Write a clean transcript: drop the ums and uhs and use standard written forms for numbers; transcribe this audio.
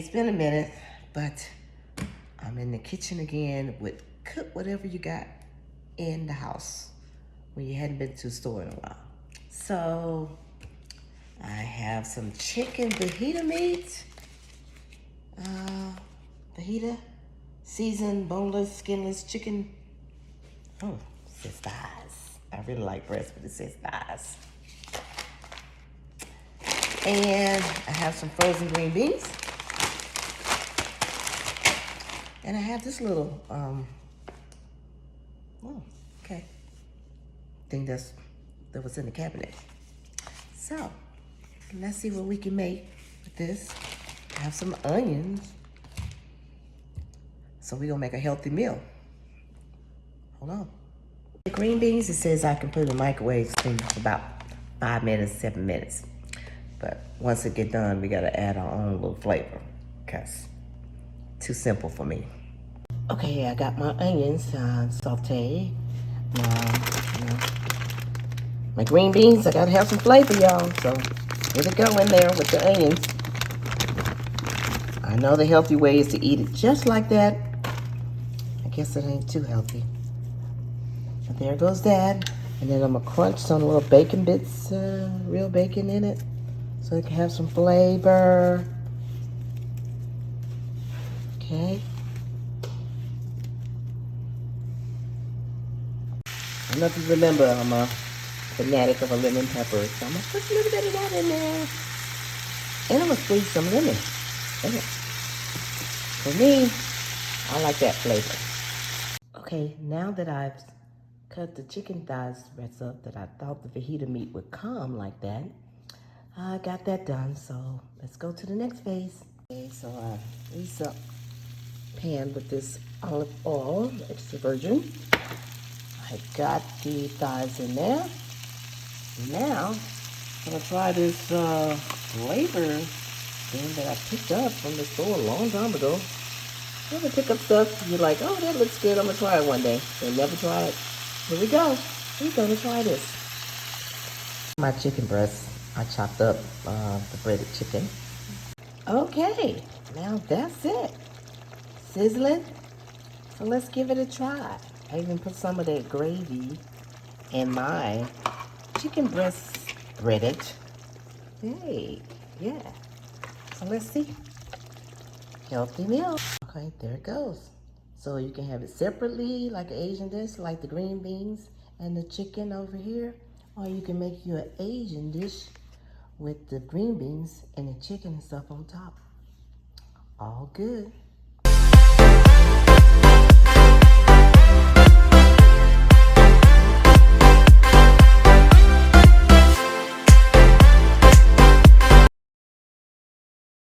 it's been a minute, but I'm in the kitchen again with cook whatever you got in the house when you hadn't been to the store in a while. So I have some chicken fajita meat, fajita, seasoned, boneless, skinless chicken. Oh, it says thighs. I really like breast, but it says thighs. And I have some frozen green beans. And I have this little, oh, okay, thing that was in the cabinet. So, let's see what we can make with this. I have some onions. So we're gonna make a healthy meal. Hold on. The green beans, it says I can put in the microwave for about 5 minutes, 7 minutes. But once it get done, we gotta add our own little flavor, because too simple for me. Okay, I got my onions sauteed. My green beans, I gotta have some flavor, y'all. So here they go in there with the onions. I know the healthy way is to eat it just like that. I guess it ain't too healthy. But there goes that. And then I'm gonna crunch some little bacon bits, real bacon in it, so it can have some flavor. Okay. I don't know if you remember, I'm a fanatic of a lemon pepper, so I'm gonna put a little bit of that in there. And I'm gonna squeeze some lemon in it. For me, I like that flavor. Okay, now that I've cut the chicken thighs rest up that I thought the fajita meat would come like that, I got that done, so let's go to the next phase. Okay, so I grease up pan with this olive oil, extra virgin. I got the thighs in there. Now, I'm gonna try this flavor thing that I picked up from the store a long time ago. You ever pick up stuff, you're like, oh, that looks good, I'm gonna try it one day. They never try it. Here we go. We're gonna try this. My chicken breast, I chopped up the breaded chicken. Okay, now that's it. Sizzling. So let's give it a try. I even put some of that gravy in my chicken breast breaded. Hey, yeah. So let's see. Healthy meal. Okay, there it goes. So you can have it separately, like an Asian dish, like the green beans and the chicken over here. Or you can make you an Asian dish with the green beans and the chicken and stuff on top. All good.